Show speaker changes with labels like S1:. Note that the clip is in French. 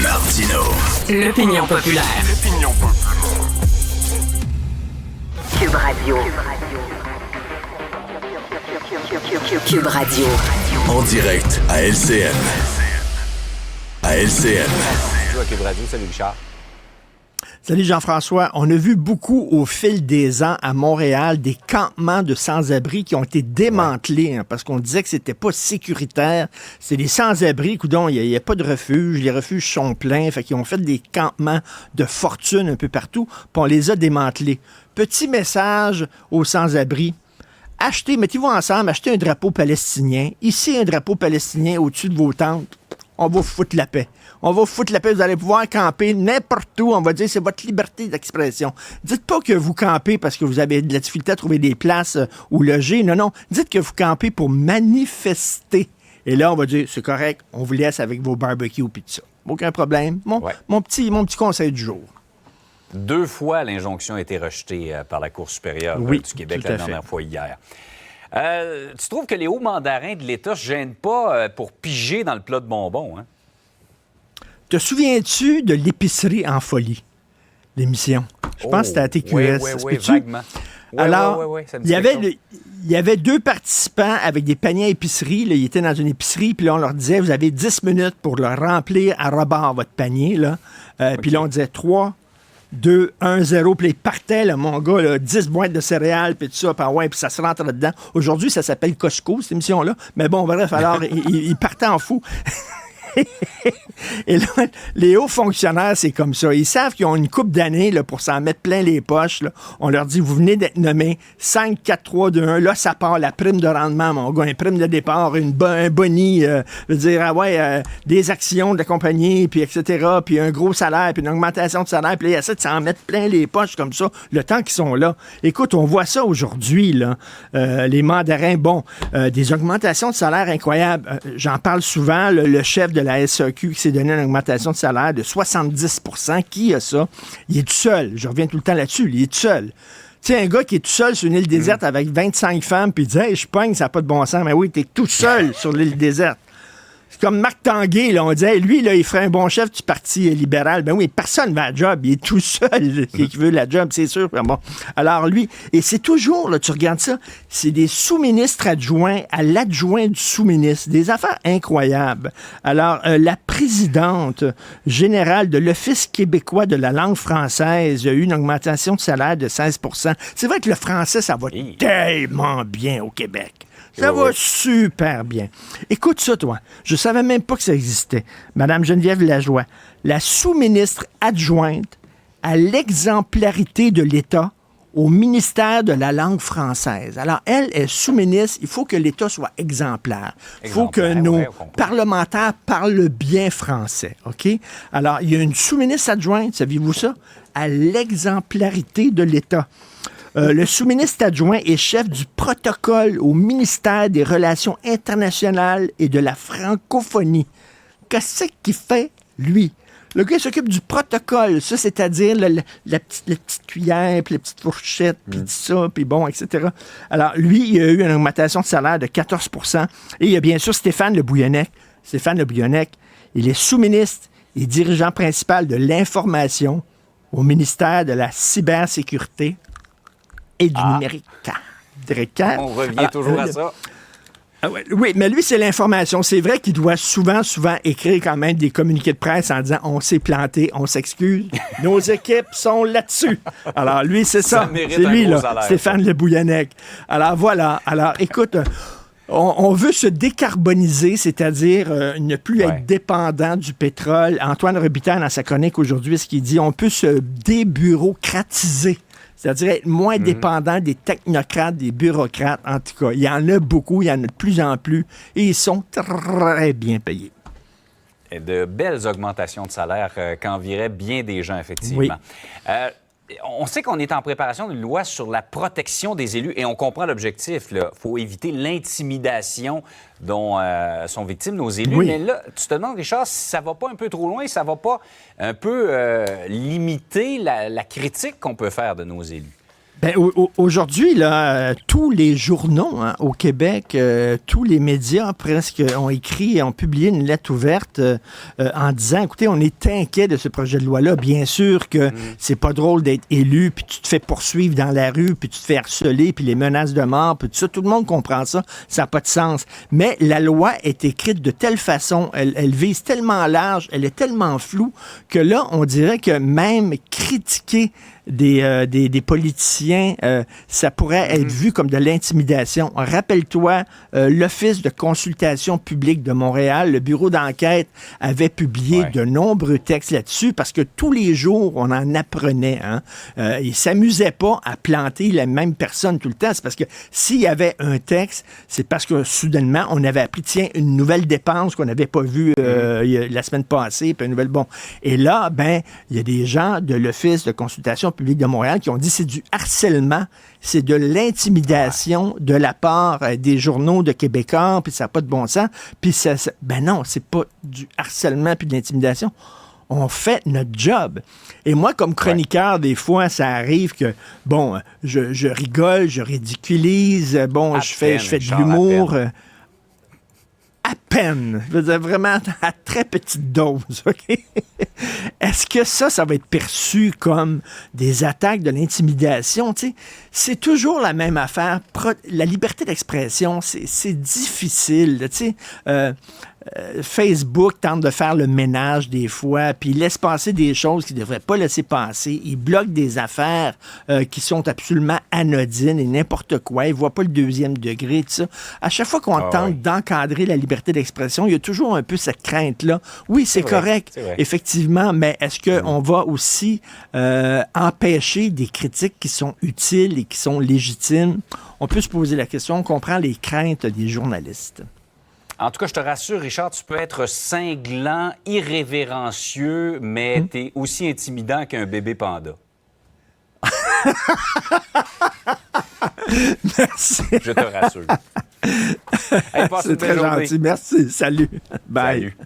S1: Martino.
S2: L'opinion populaire.
S3: Cube Radio. Cube Radio.
S1: En direct à LCN. À LCN.
S4: Bonjour à Cube Radio, salut Richard.
S5: Salut Jean-François. On a vu beaucoup au fil des ans à Montréal des campements de sans-abri qui ont été démantelés parce qu'on disait que c'était pas sécuritaire. C'est des sans-abri, coudonc, il n'y a pas de refuge, les refuges sont pleins, fait qu'ils ont fait des campements de fortune un peu partout, puis on les a démantelés. Petit message aux sans-abri. Mettez-vous ensemble, achetez un drapeau palestinien. Ici, un drapeau palestinien au-dessus de vos tentes. On va foutre la paix. On va foutre la paix. Vous allez pouvoir camper n'importe où. On va dire c'est votre liberté d'expression. Dites pas que vous campez parce que vous avez de la difficulté à trouver des places où loger. Non, non. Dites que vous campez pour manifester. Et là, on va dire c'est correct. On vous laisse avec vos barbecues et tout ça. Aucun problème. Mon petit conseil du jour.
S4: 2 fois, l'injonction a été rejetée par la Cour supérieure du Québec la dernière fois hier. Tu trouves que les hauts mandarins de l'État ne se gênent pas pour piger dans le plat de bonbons, hein?
S5: Te souviens-tu de l'épicerie en folie, l'émission? Je pense que c'était à TQS.
S4: Oui, vaguement.
S5: Alors, il y avait 2 participants avec des paniers à épicerie. Là, ils étaient dans une épicerie, puis là, on leur disait, vous avez 10 minutes pour leur remplir à rebord votre panier. Là. Puis là, on disait 3, 2, 1, 0, puis ils partaient, là, mon gars, là, 10 boîtes de céréales, puis tout ça, puis ça se rentre dedans. Aujourd'hui, ça s'appelle Costco, cette émission-là. Mais bon, bref, alors, ils partaient en fou. Et là, les hauts fonctionnaires, c'est comme ça. Ils savent qu'ils ont une couple d'années là, pour s'en mettre plein les poches. Là. On leur dit, vous venez d'être nommé 5, 4, 3, 2, 1. Là, ça part, la prime de rendement, mon gars, une prime de départ, un boni, des actions de la compagnie, puis etc., puis un gros salaire, puis une augmentation de salaire. Puis là, ils essaient de s'en mettre plein les poches comme ça, le temps qu'ils sont là. Écoute, on voit ça aujourd'hui, là. Les mandarins, des augmentations de salaire incroyables. J'en parle souvent, le chef de la SAQ qui s'est donné une augmentation de salaire de 70 %. Qui a ça? Il est tout seul. Je reviens tout le temps là-dessus. Il est tout seul. Tu sais, un gars qui est tout seul sur une île déserte avec 25 femmes, puis il dit « Hey, je pogne, ça n'a pas de bon sens. » Mais oui, t'es tout seul sur l'île déserte. C'est comme Marc Tanguay, là, on disait, lui, là, il ferait un bon chef du Parti libéral. Ben oui, personne ne va à la job. Il est tout seul qui veut la job, c'est sûr. Bon. Alors, lui, et c'est toujours, là, tu regardes ça, c'est des sous-ministres adjoints à l'adjoint du sous-ministre. Des affaires incroyables. Alors, la présidente générale de l'Office québécois de la langue française a eu une augmentation de salaire de 16 %. C'est vrai que le français, ça va tellement bien au Québec. Ça va super bien. Écoute ça, toi. Je savais même pas que ça existait. Madame Geneviève Lajoie, la sous-ministre adjointe à l'exemplarité de l'État au ministère de la langue française. Alors, elle est sous-ministre. Il faut que l'État soit exemplaire. Il faut que nos parlementaires parlent bien français. OK? Alors, il y a une sous-ministre adjointe, saviez-vous ça? À l'exemplarité de l'État. Le sous-ministre adjoint est chef du protocole au ministère des Relations internationales et de la francophonie. Qu'est-ce qu'il fait, lui? Le gars s'occupe du protocole, ça, c'est-à-dire la petite cuillère, puis la petite fourchette, puis tout ça, puis bon, etc. Alors, lui, il a eu une augmentation de salaire de 14 %. Et il y a bien sûr Stéphane Le Bouillonnec. Stéphane Le Bouillonnec, il est sous-ministre et dirigeant principal de l'information au ministère de la cybersécurité et du numérique.
S4: On revient toujours à ça.
S5: Oui, mais lui, c'est l'information. C'est vrai qu'il doit souvent écrire quand même des communiqués de presse en disant « On s'est planté, on s'excuse, nos équipes sont là-dessus. » Alors, lui, c'est ça. C'est lui, là, salaire, Stéphane Le Bouillonnec. Alors, voilà. Alors, écoute, on veut se décarboniser, c'est-à-dire ne plus être dépendant du pétrole. Antoine Robitaille, dans sa chronique aujourd'hui, ce qu'il dit, on peut se débureaucratiser. C'est-à-dire être moins dépendant des technocrates, des bureaucrates, en tout cas. Il y en a beaucoup, il y en a de plus en plus, et ils sont très bien payés.
S4: Et de belles augmentations de salaire qu'enviraient bien des gens, effectivement. Oui. On sait qu'on est en préparation d'une loi sur la protection des élus et on comprend l'objectif. Il faut éviter l'intimidation dont sont victimes nos élus. Oui. Mais là, tu te demandes, Richard, si ça va pas un peu trop loin, ça va pas un peu limiter la critique qu'on peut faire de nos élus?
S5: Ben, aujourd'hui, là, tous les journaux au Québec, tous les médias presque ont écrit et ont publié une lettre ouverte en disant, écoutez, on est inquiet de ce projet de loi-là. Bien sûr que c'est pas drôle d'être élu, puis tu te fais poursuivre dans la rue, puis tu te fais harceler, puis les menaces de mort, puis tout ça. Tout le monde comprend ça. Ça n'a pas de sens. Mais la loi est écrite de telle façon, elle vise tellement large, elle est tellement floue, que là, on dirait que même critiquer des politiciens, ça pourrait être vu comme de l'intimidation. Rappelle-toi, l'Office de consultation publique de Montréal, le bureau d'enquête avait publié de nombreux textes là-dessus parce que tous les jours, on en apprenait. Hein. Ils ne s'amusaient pas à planter la même personne tout le temps. C'est parce que s'il y avait un texte, c'est parce que soudainement, on avait appris, tiens, une nouvelle dépense qu'on n'avait pas vue la semaine passée, puis une nouvelle... Bon. Et là, ben, il y a des gens de l'Office de consultation public de Montréal qui ont dit c'est du harcèlement, c'est de l'intimidation de la part des journaux de Québécois, puis ça n'a pas de bon sens. Puis ben non, c'est pas du harcèlement puis de l'intimidation. On fait notre job. Et moi, comme chroniqueur, des fois, ça arrive que, bon, je rigole, je ridiculise, bon, je fais de l'humour. À peine. Je veux dire, vraiment à très petite dose. OK? Est-ce que ça va être perçu comme des attaques de l'intimidation? Tu sais, c'est toujours la même affaire. La liberté d'expression, c'est difficile. Tu sais, Facebook tente de faire le ménage des fois, puis il laisse passer des choses qu'il ne devrait pas laisser passer. Il bloque des affaires qui sont absolument anodines et n'importe quoi. Il ne voit pas le deuxième degré, tout ça. À chaque fois qu'on tente d'encadrer la liberté d'expression, il y a toujours un peu cette crainte-là. Oui, c'est correct, effectivement, mais est-ce qu'on va aussi empêcher des critiques qui sont utiles et qui sont légitimes? On peut se poser la question. On comprend les craintes des journalistes.
S4: En tout cas, je te rassure, Richard, tu peux être cinglant, irrévérencieux, mais t'es aussi intimidant qu'un bébé panda.
S5: Merci.
S4: Je te rassure. Hey,
S5: c'est très gentil. Merci. Salut. Bye.
S4: Salut.